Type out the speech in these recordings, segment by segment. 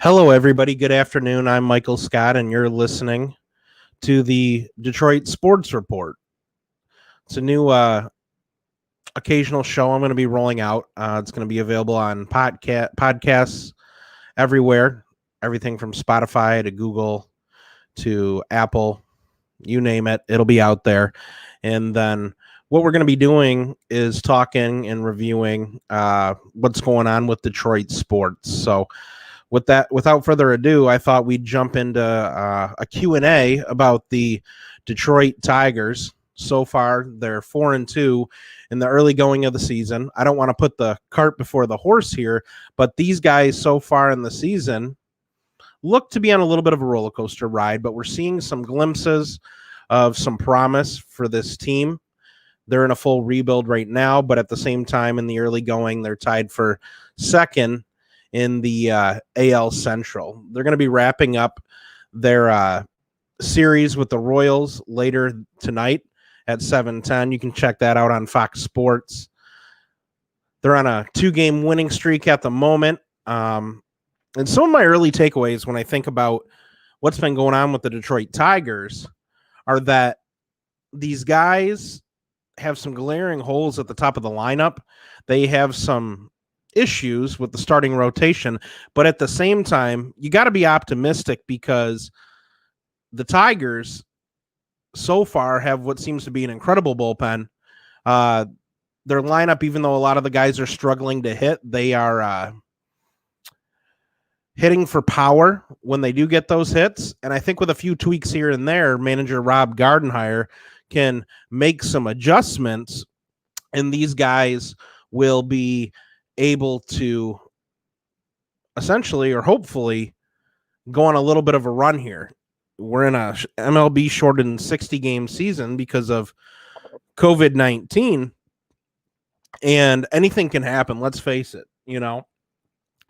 Hello, everybody. Good afternoon. I'm Michael Scott, and you're listening to the Detroit Sports Report. It's a new occasional show I'm going to be rolling out. It's going to be available on podcasts everywhere, everything from Spotify to Google to Apple, you name it. It'll be out there. And then what we're going to be doing is talking and reviewing what's going on with Detroit sports. So without further ado, I thought we'd jump into a Q&A about the Detroit Tigers. So far, they're 4-2 in the early going of the season. I don't want to put the cart before the horse here, but these guys so far in the season look to be on a little bit of a roller coaster ride, but we're seeing some glimpses of some promise for this team. They're in a full rebuild right now, but at the same time, in the early going, they're tied for second in the AL Central. They're going to be wrapping up their series with the Royals later tonight at 7:10. You can check that out on Fox Sports. They're on a 2-game winning streak at the moment. And some of my early takeaways when I think about what's been going on with the Detroit Tigers are that these guys have some glaring holes at the top of the lineup. They have some issues with the starting rotation, but at the same time, you got to be optimistic because the Tigers so far have what seems to be an incredible bullpen. Their lineup, even though a lot of the guys are struggling to hit, they are hitting for power when they do get those hits. And I think with a few tweaks here and there, manager Rob Gardenhire can make some adjustments, and these guys will be able to essentially or hopefully go on a little bit of a run here. We're in a MLB shortened 60-game season because of COVID-19, and anything can happen. Let's face it,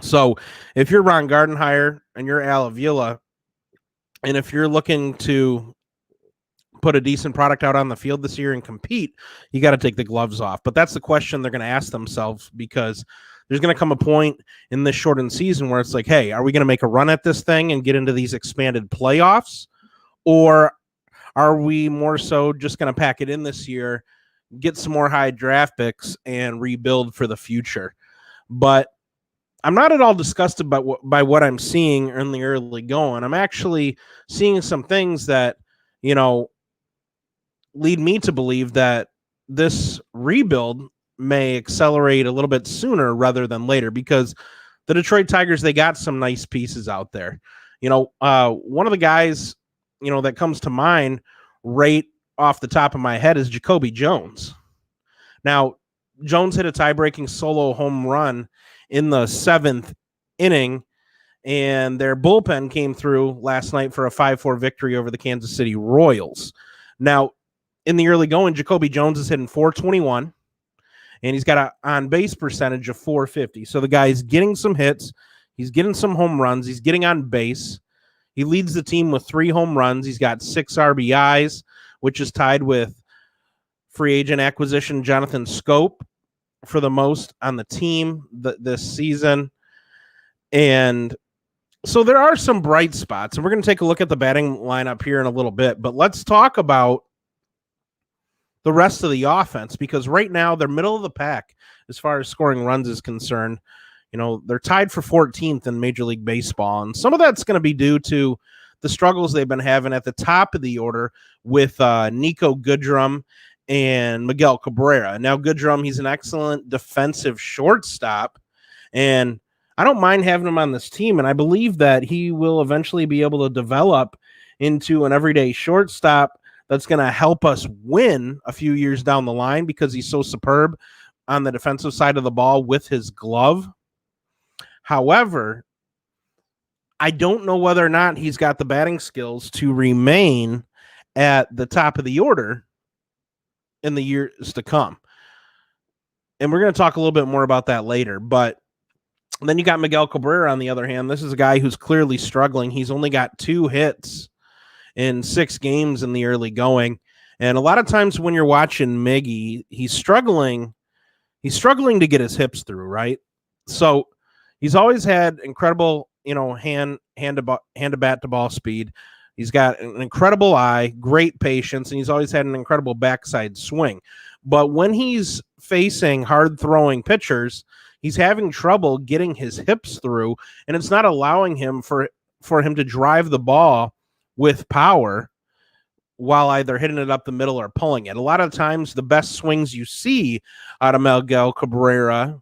So if you're Ron Gardenhire and you're Al Avila, and if you're looking to put a decent product out on the field this year and compete, you got to take the gloves off. But that's the question they're going to ask themselves, because there's going to come a point in this shortened season where it's like, hey, are we going to make a run at this thing and get into these expanded playoffs? Or are we more so just going to pack it in this year, get some more high draft picks, and rebuild for the future? But I'm not at all disgusted by what I'm seeing in the early going. I'm actually seeing some things that, lead me to believe that this rebuild may accelerate a little bit sooner rather than later, because the Detroit Tigers, they got some nice pieces out there. One of the guys, that comes to mind right off the top of my head is Jacoby Jones. Now, Jones hit a tie-breaking solo home run in the 7th inning, and their bullpen came through last night for a 5-4 victory over the Kansas City Royals. Now, in the early going, Jacoby Jones is hitting .421, and he's got an on-base percentage of .450. So the guy's getting some hits. He's getting some home runs. He's getting on base. He leads the team with 3 home runs. He's got 6 RBIs, which is tied with free agent acquisition Jonathan Scope for the most on the team this season. And so there are some bright spots, and we're going to take a look at the batting lineup here in a little bit. But let's talk about the rest of the offense, because right now they're middle of the pack as far as scoring runs is concerned. They're tied for 14th in Major League Baseball, and some of that's going to be due to the struggles they've been having at the top of the order with Nico Goodrum and Miguel Cabrera. Now, Goodrum, he's an excellent defensive shortstop, and I don't mind having him on this team, and I believe that he will eventually be able to develop into an everyday shortstop that's going to help us win a few years down the line, because he's so superb on the defensive side of the ball with his glove. However, I don't know whether or not he's got the batting skills to remain at the top of the order in the years to come. And we're going to talk a little bit more about that later. But then you got Miguel Cabrera on the other hand. This is a guy who's clearly struggling. He's only got 2 hits in 6 games in the early going. And a lot of times when you're watching Miggy, he's struggling to get his hips through, right? So he's always had incredible hand to bat to ball speed. He's got an incredible eye, great patience, and he's always had an incredible backside swing. But when he's facing hard throwing pitchers, he's having trouble getting his hips through, and it's not allowing him for him to drive the ball with power while either hitting it up the middle or pulling it. A lot of times, the best swings you see out of Miguel Cabrera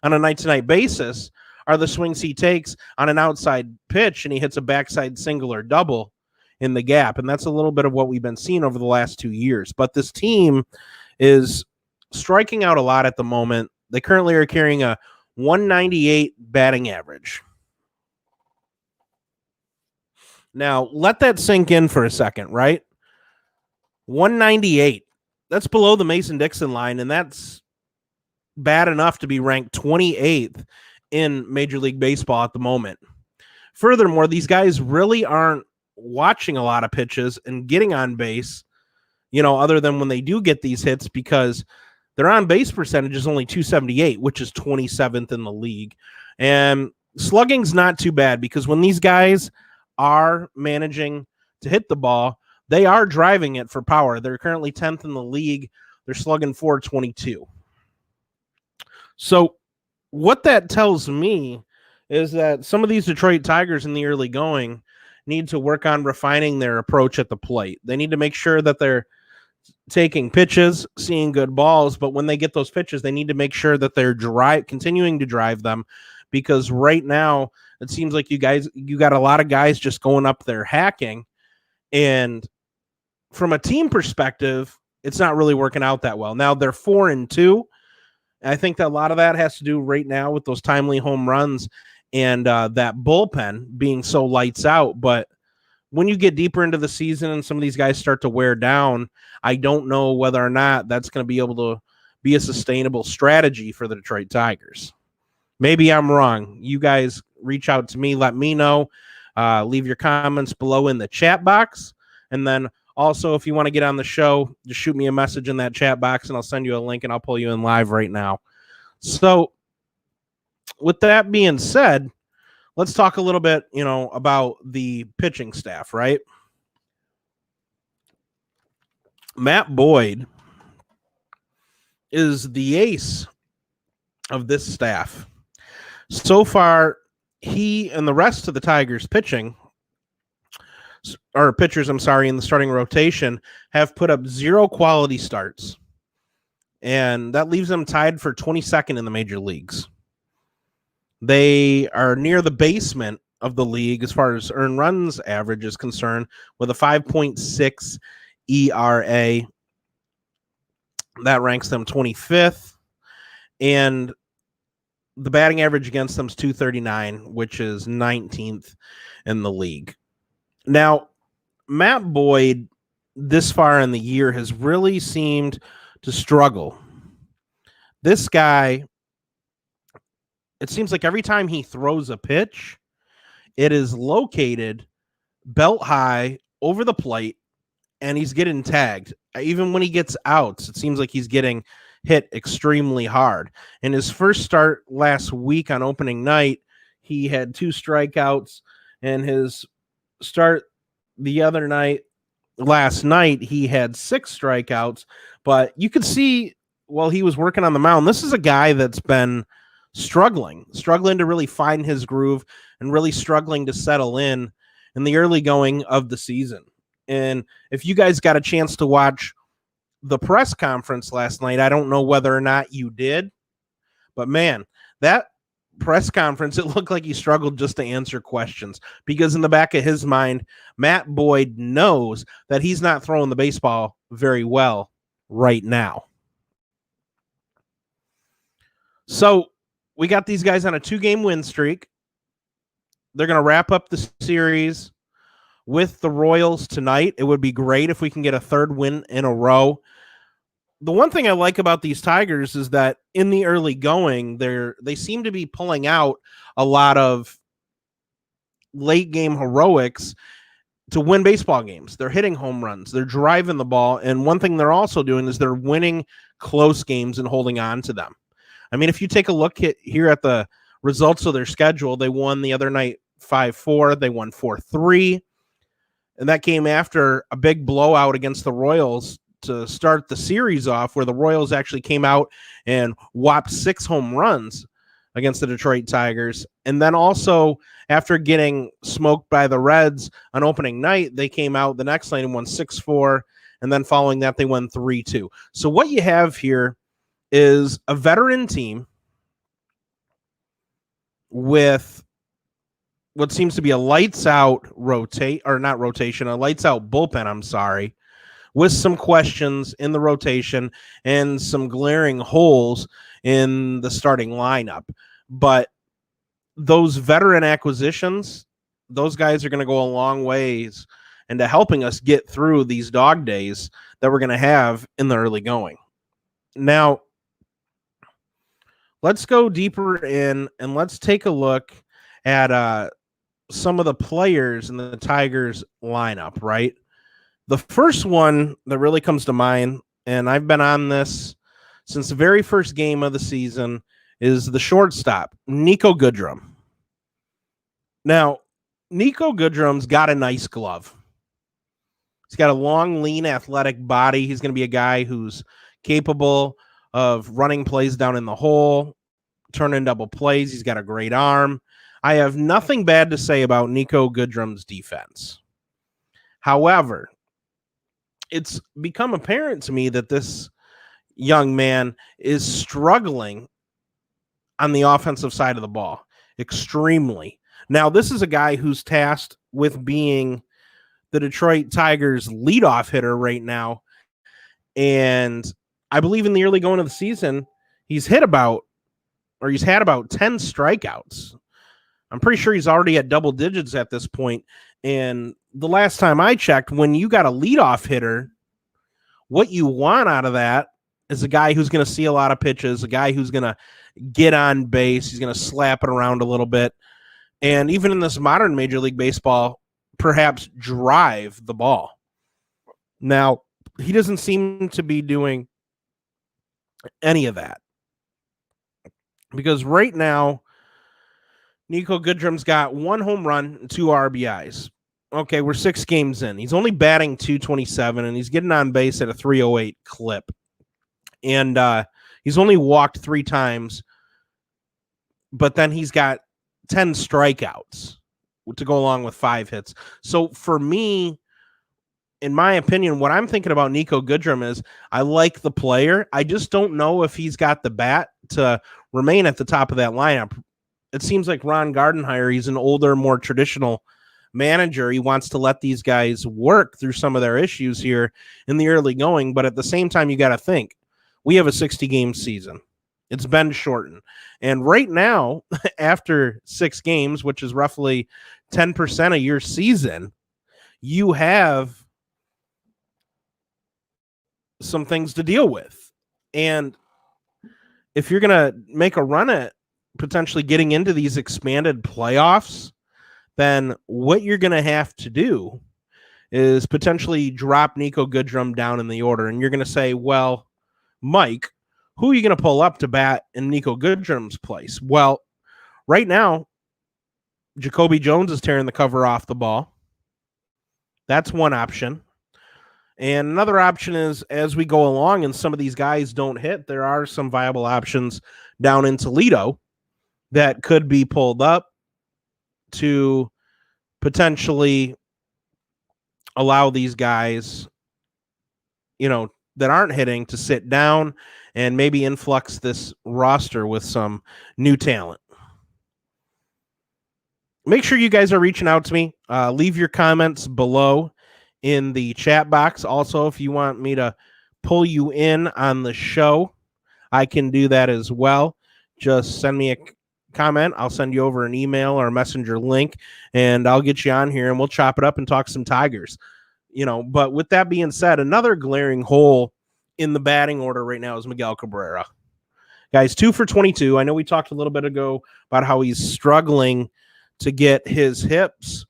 on a night-to-night basis are the swings he takes on an outside pitch, and he hits a backside single or double in the gap. And that's a little bit of what we've been seeing over the last 2 years. But this team is striking out a lot at the moment. They currently are carrying a 198 batting average. Now, let that sink in for a second, right? 198. That's below the Mason-Dixon line, and that's bad enough to be ranked 28th in Major League Baseball at the moment. Furthermore, these guys really aren't watching a lot of pitches and getting on base, other than when they do get these hits, because their on-base percentage is only 278, which is 27th in the league. And slugging's not too bad, because when these guys are managing to hit the ball, they are driving it for power. They're currently 10th in the league. They're slugging .422. So what that tells me is that some of these Detroit Tigers in the early going need to work on refining their approach at the plate. They need to make sure that they're taking pitches, seeing good balls, but when they get those pitches, they need to make sure that they're continuing to drive them, because right now it seems like you got a lot of guys just going up there hacking, and from a team perspective, it's not really working out that well. Now they're 4-2. I think that a lot of that has to do right now with those timely home runs and that bullpen being so lights out. But when you get deeper into the season and some of these guys start to wear down, I don't know whether or not that's going to be able to be a sustainable strategy for the Detroit Tigers. Maybe I'm wrong. You guys reach out to me. Let me know. Leave your comments below in the chat box. And then also, if you want to get on the show, just shoot me a message in that chat box, and I'll send you a link, and I'll pull you in live right now. So with that being said, let's talk a little bit, about the pitching staff, right? Matt Boyd is the ace of this staff. So far, he and the rest of the Tigers pitchers, in the starting rotation have put up 0 quality starts. And that leaves them tied for 22nd in the major leagues. They are near the basement of the league as far as earned runs average is concerned, with a 5.6 ERA. That ranks them 25th. And the batting average against them is 239, which is 19th in the league. Now, Matt Boyd, this far in the year, has really seemed to struggle. This guy, it seems like every time he throws a pitch, it is located belt high over the plate, and he's getting tagged. Even when he gets outs, it seems like he's getting hit extremely hard. In his first start last week on opening night, he had 2 strikeouts, and his start the other night, last night, he had 6 strikeouts. But you could see while he was working on the mound, this is a guy that's been struggling to really find his groove and really struggling to settle in the early going of the season. And if you guys got a chance to watch the press conference last night, I don't know whether or not you did, but man, that press conference, it looked like he struggled just to answer questions, because in the back of his mind, Matt Boyd knows that he's not throwing the baseball very well right now. So we got these guys on a 2-game win streak. They're going to wrap up the series with the Royals tonight. It would be great if we can get a 3rd win in a row. The one thing I like about these Tigers is that in the early going, they seem to be pulling out a lot of late game heroics to win baseball games. They're hitting home runs. They're driving the ball. And one thing they're also doing is they're winning close games and holding on to them. I mean, if you take a look here at the results of their schedule, they won the other night 5-4. They won 4-3. And that came after a big blowout against the Royals to start the series off, where the Royals actually came out and whopped 6 home runs against the Detroit Tigers. And then also, after getting smoked by the Reds on opening night, they came out the next night and won 6-4. And then following that, they won 3-2. So what you have here is a veteran team with what seems to be a lights out a lights out bullpen, I'm sorry, with some questions in the rotation and some glaring holes in the starting lineup. But those veteran acquisitions, those guys are going to go a long ways into helping us get through these dog days that we're going to have in the early going. Now, let's go deeper in and let's take a look at some of the players in the Tigers lineup, right? The first one that really comes to mind, and I've been on this since the very first game of the season, is the shortstop, Nico Goodrum. Now, Nico Goodrum's got a nice glove. He's got a long, lean, athletic body. He's going to be a guy who's capable of running plays down in the hole, turning double plays. He's got a great arm. I have nothing bad to say about Nico Goodrum's defense. However, it's become apparent to me that this young man is struggling on the offensive side of the ball, extremely. Now, this is a guy who's tasked with being the Detroit Tigers leadoff hitter right now. And I believe in the early going of the season, he's had about 10 strikeouts. I'm pretty sure he's already at double digits at this point. And the last time I checked, when you got a leadoff hitter, what you want out of that is a guy who's going to see a lot of pitches, a guy who's going to get on base. He's going to slap it around a little bit. And even in this modern Major League Baseball, perhaps drive the ball. Now, he doesn't seem to be doing any of that. Because right now, Nico Goodrum's got 1 home run and 2 RBIs. Okay, we're 6 games in. He's only batting .227, and he's getting on base at a .308 clip. And he's only walked 3 times, but then he's got 10 strikeouts to go along with 5 hits. So for me, in my opinion, what I'm thinking about Nico Goodrum is I like the player. I just don't know if he's got the bat to remain at the top of that lineup. It seems like Ron Gardenhire, he's an older, more traditional manager. He wants to let these guys work through some of their issues here in the early going. But at the same time, you got to think, we have a 60-game season. It's been shortened. And right now, after 6 games, which is roughly 10% of your season, you have some things to deal with. And if you're going to make a run at potentially getting into these expanded playoffs, then what you're going to have to do is potentially drop Nico Goodrum down in the order. And you're going to say, well, Mike, who are you going to pull up to bat in Nico Goodrum's place? Well, right now, Jacoby Jones is tearing the cover off the ball. That's one option. And another option is, as we go along and some of these guys don't hit, there are some viable options down in Toledo that could be pulled up to potentially allow these guys, that aren't hitting to sit down and maybe influx this roster with some new talent. Make sure you guys are reaching out to me. Leave your comments below in the chat box. Also, if you want me to pull you in on the show, I can do that as well. Just send me a comment. I'll send you over an email or a messenger link, and I'll get you on here and we'll chop it up and talk some Tigers. But with that being said, another glaring hole in the batting order right now is Miguel Cabrera. Guys, 2 for 22. I know we talked a little bit ago about how he's struggling to get his hips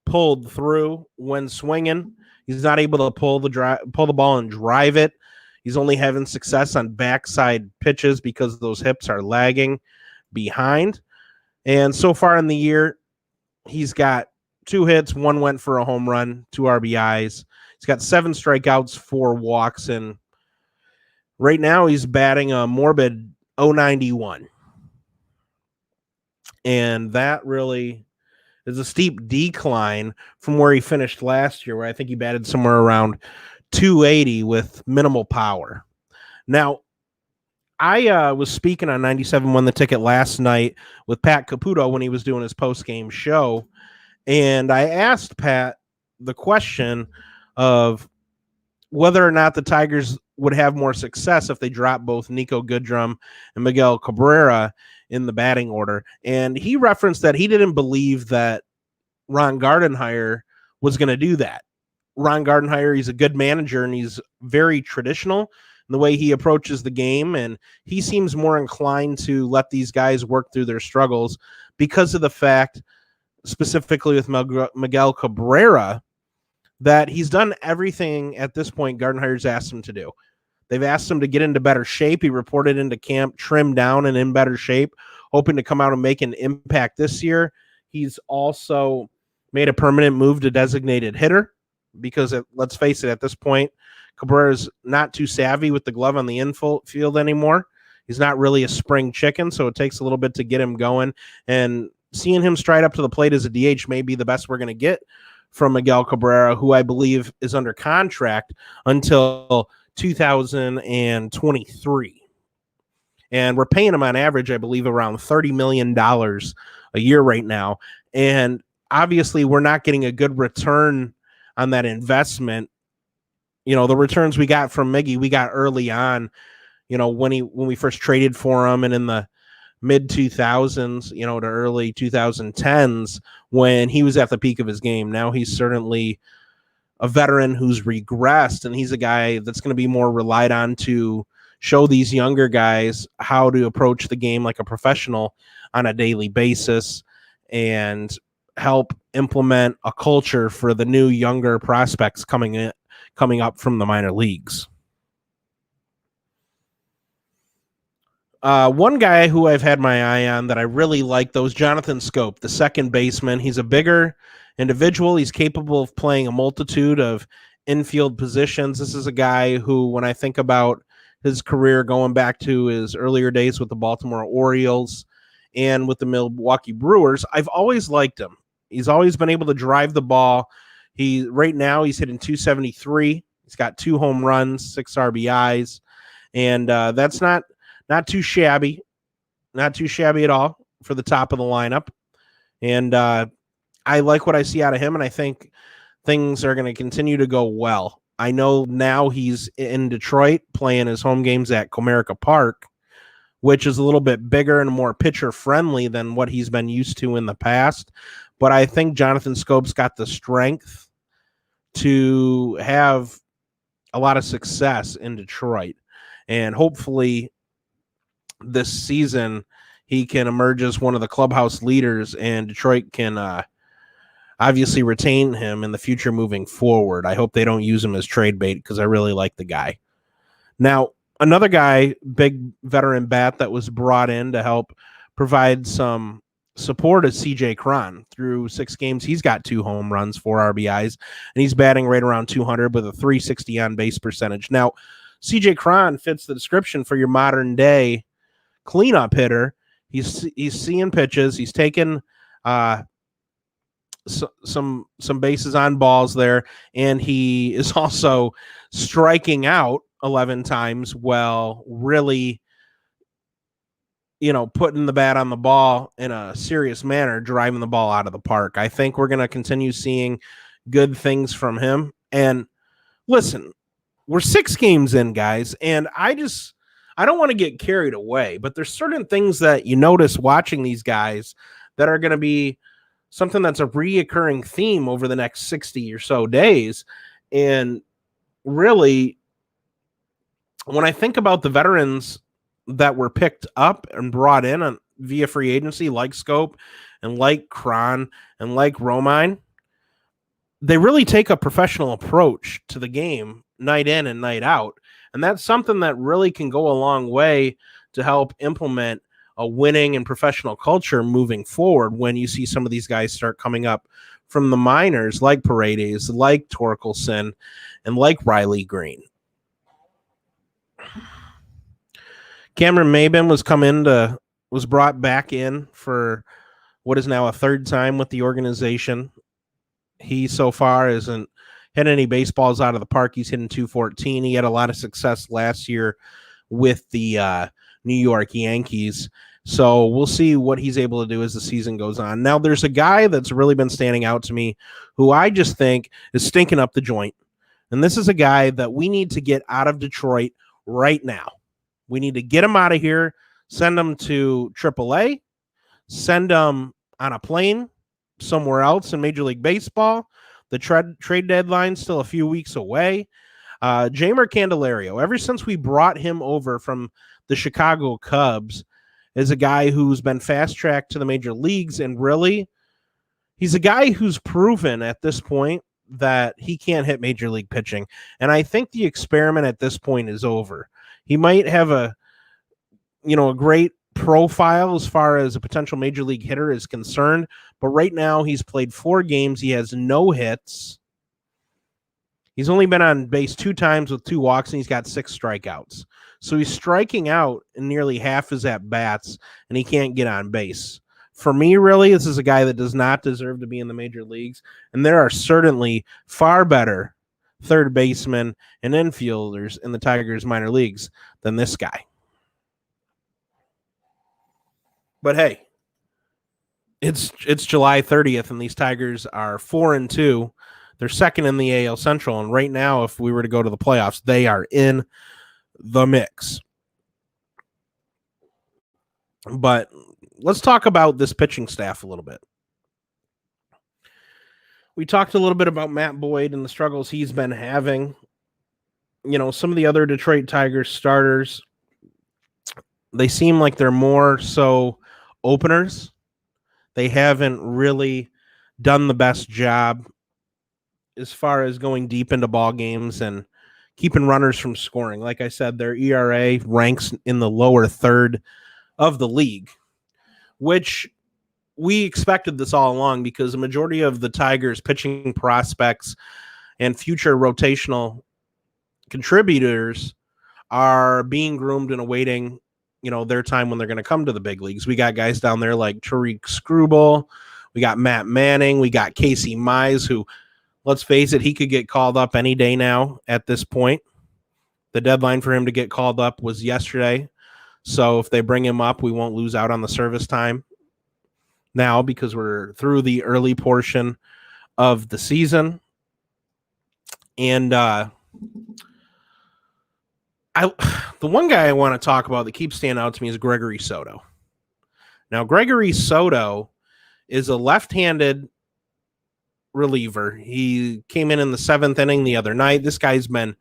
pulled through when swinging. He's not able to pull the ball and drive it. He's only having success on backside pitches because those hips are lagging behind. And so far in the year, He's got 2 hits, 1 went for a home run, 2 RBIs. He's got 7 strikeouts, 4 walks, and right now he's batting a morbid .091. And that really is a steep decline from where he finished last year, where I think he batted somewhere around 280 with minimal power. Now, I was speaking on 97 Won the Ticket last night with Pat Caputo when he was doing his post-game show, and I asked Pat the question of whether or not the Tigers would have more success if they dropped both Nico Goodrum and Miguel Cabrera in the batting order. And he referenced that he didn't believe that Ron Gardenhire was going to do that. Ron Gardenhire, he's a good manager, and he's very traditional in the way he approaches the game, and he seems more inclined to let these guys work through their struggles because of the fact, specifically with Miguel Cabrera, that he's done everything at this point Gardenhire's asked him to do. They've asked him to get into better shape. He reported into camp trimmed down and in better shape, hoping to come out and make an impact this year. He's also made a permanent move to designated hitter because, let's face it, at this point, Cabrera's not too savvy with the glove on the infield anymore. He's not really a spring chicken, so it takes a little bit to get him going. And seeing him stride up to the plate as a DH may be the best we're going to get from Miguel Cabrera, who I believe is under contract until 2023. And we're paying him on average, I believe, around $30 million a year right now. And obviously, we're not getting a good return on that investment. You know, the returns we got from Miggy, we got early on, you know, when we first traded for him, and in the mid 2000s, you know, to early 2010s when he was at the peak of his game. Now he's certainly a veteran who's regressed, and he's a guy that's going to be more relied on to show these younger guys how to approach the game like a professional on a daily basis and help implement a culture for the new younger prospects coming up from the minor leagues. One guy who I've had my eye on that I really like, though, is Jonathan Schoop, the second baseman. He's a bigger individual. He's capable of playing a multitude of infield positions. This is a guy who, when I think about his career going back to his earlier days with the Baltimore Orioles and with the Milwaukee Brewers, I've always liked him. He's always been able to drive the ball. Right now he's hitting .273. He's got 2 home runs, 6 RBIs, and that's not too shabby. Not too shabby at all for the top of the lineup. And I like what I see out of him, and I think things are going to continue to go well. I know now he's in Detroit playing his home games at Comerica Park, which is a little bit bigger and more pitcher-friendly than what he's been used to in the past. But I think Jonathan Schoop's got the strength to have a lot of success in Detroit. And hopefully this season he can emerge as one of the clubhouse leaders, and Detroit can obviously retain him in the future moving forward. I hope they don't use him as trade bait because I really like the guy. Now, another guy, big veteran bat that was brought in to help provide some support is CJ Kron. Through 6 games, he's got 2 home runs, 4 RBIs, and he's batting right around 200 with a .360 on base percentage. Now, CJ Kron fits the description for your modern day cleanup hitter. He's seeing pitches. He's taking some bases on balls there, and he is also striking out 11 times while really, you know, putting the bat on the ball in a serious manner, driving the ball out of the park. I think we're going to continue seeing good things from him. And listen, we're 6 games in, guys, and I don't want to get carried away, but there's certain things that you notice watching these guys that are going to be something that's a reoccurring theme over the next 60 or so days. And really, when I think about the veterans that were picked up and brought in via free agency, like Schoop and like Kron and like Romine, they really take a professional approach to the game night in and night out. And that's something that really can go a long way to help implement a winning and professional culture moving forward when you see some of these guys start coming up from the minors, like Paredes, like Torkelson, and like Riley Green. Cameron Maben was brought back in for what is now a third time with the organization. He so far hasn't hit any baseballs out of the park. He's hitting .214. He had a lot of success last year with the New York Yankees. So we'll see what he's able to do as the season goes on. Now, there's a guy that's really been standing out to me who I just think is stinking up the joint. And this is a guy that we need to get out of Detroit right now. We need to get him out of here, send him to AAA, send him on a plane somewhere else in Major League Baseball. The trade deadline's still a few weeks away. Jeimer Candelario, ever since we brought him over from the Chicago Cubs, is a guy who's been fast-tracked to the major leagues, and really, he's a guy who's proven at this point that he can't hit major league pitching. And I think the experiment at this point is over. He might have a great profile as far as a potential major league hitter is concerned, but right now he's played 4 games. He has no hits. He's only been on base 2 times with 2 walks, and he's got 6 strikeouts. So he's striking out in nearly half his at-bats, and he can't get on base. For me, really, this is a guy that does not deserve to be in the major leagues, and there are certainly far better third basemen and infielders in the Tigers minor leagues than this guy. But hey, it's July 30th, and these Tigers are 4-2. They're second in the AL Central, and right now, if we were to go to the playoffs, they are in the mix. But let's talk about this pitching staff a little bit. We talked a little bit about Matt Boyd and the struggles he's been having. Some of the other Detroit Tigers starters, they seem like they're more so openers. They haven't really done the best job as far as going deep into ball games and keeping runners from scoring. Like I said, their ERA ranks in the lower third of the league, which we expected this all along because the majority of the Tigers pitching prospects and future rotational contributors are being groomed and awaiting, their time when they're going to come to the big leagues. We got guys down there like Tariq Skubal. We got Matt Manning. We got Casey Mize, who, let's face it, he could get called up any day now at this point. The deadline for him to get called up was yesterday. So if they bring him up, we won't lose out on the service time now because we're through the early portion of the season. And the one guy I want to talk about that keeps standing out to me is Gregory Soto. Now, Gregory Soto is a left-handed reliever. He came in the 7th inning the other night. This guy's been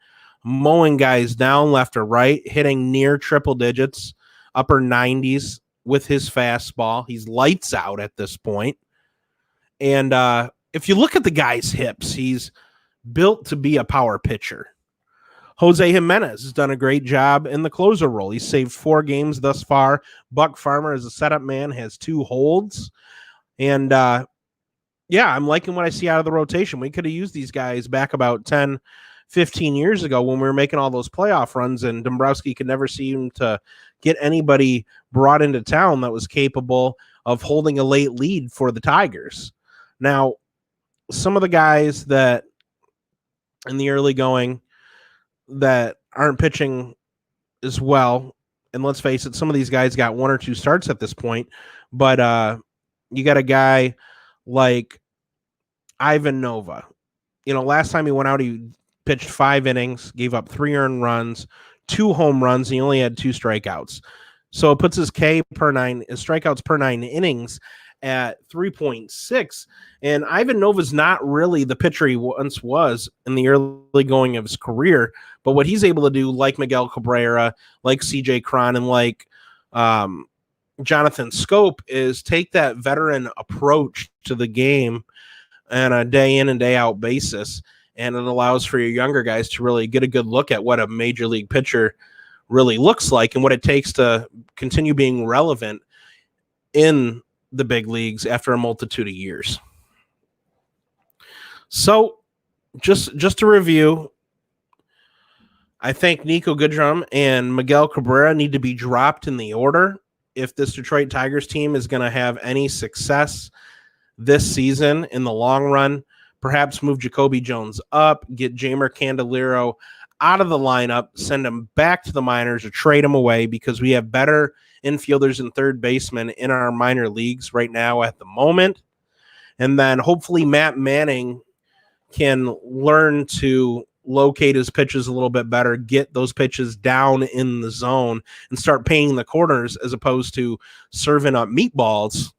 mowing guys down left or right, hitting near triple digits, upper 90s with his fastball. He's lights out at this point. And if you look at the guy's hips, he's built to be a power pitcher. Jose Jimenez has done a great job in the closer role. He's saved 4 games thus far. Buck Farmer, as a setup man, has 2 holds. And I'm liking what I see out of the rotation. We could have used these guys back about 10, 15 years ago when we were making all those playoff runs, and Dombrowski could never seem to get anybody brought into town that was capable of holding a late lead for the Tigers. Now, some of the guys that in the early going that aren't pitching as well, and let's face it, some of these guys got 1 or 2 starts at this point, but you got a guy like Ivan Nova. Last time he went out, he pitched 5 innings, gave up 3 earned runs, 2 home runs. He only had 2 strikeouts. So it puts his strikeouts per 9 innings at 3.6. And Ivan Nova's not really the pitcher he once was in the early going of his career. But what he's able to do, like Miguel Cabrera, like CJ Kron, and like Jonathan Scope, is take that veteran approach to the game on a day in and day out basis. And it allows for your younger guys to really get a good look at what a major league pitcher really looks like and what it takes to continue being relevant in the big leagues after a multitude of years. So just to review, I think Nico Goodrum and Miguel Cabrera need to be dropped in the order if this Detroit Tigers team is going to have any success this season in the long run. Perhaps move Jacoby Jones up, get Jeimer Candelario out of the lineup, send him back to the minors or trade him away, because we have better infielders and third basemen in our minor leagues right now at the moment. And then hopefully Matt Manning can learn to locate his pitches a little bit better, get those pitches down in the zone, and start painting the corners as opposed to serving up meatballs.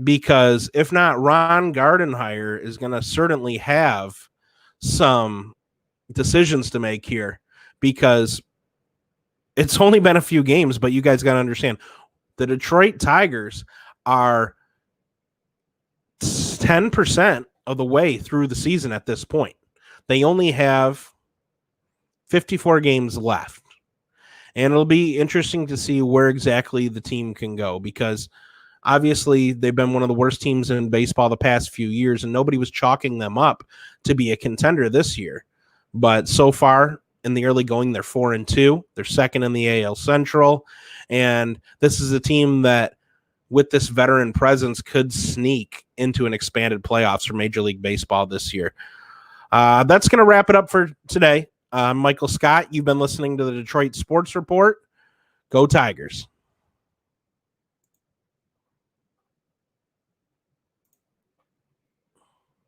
Because if not, Ron Gardenhire is going to certainly have some decisions to make here, because it's only been a few games, but you guys got to understand the Detroit Tigers are 10% of the way through the season at this point. They only have 54 games left. And it'll be interesting to see where exactly the team can go, because obviously they've been one of the worst teams in baseball the past few years, and nobody was chalking them up to be a contender this year. But so far in the early going, they're 4-2. They're second in the AL Central. And this is a team that, with this veteran presence, could sneak into an expanded playoffs for Major League Baseball this year. That's going to wrap it up for today. Michael Scott, you've been listening to the Detroit Sports Report. Go Tigers.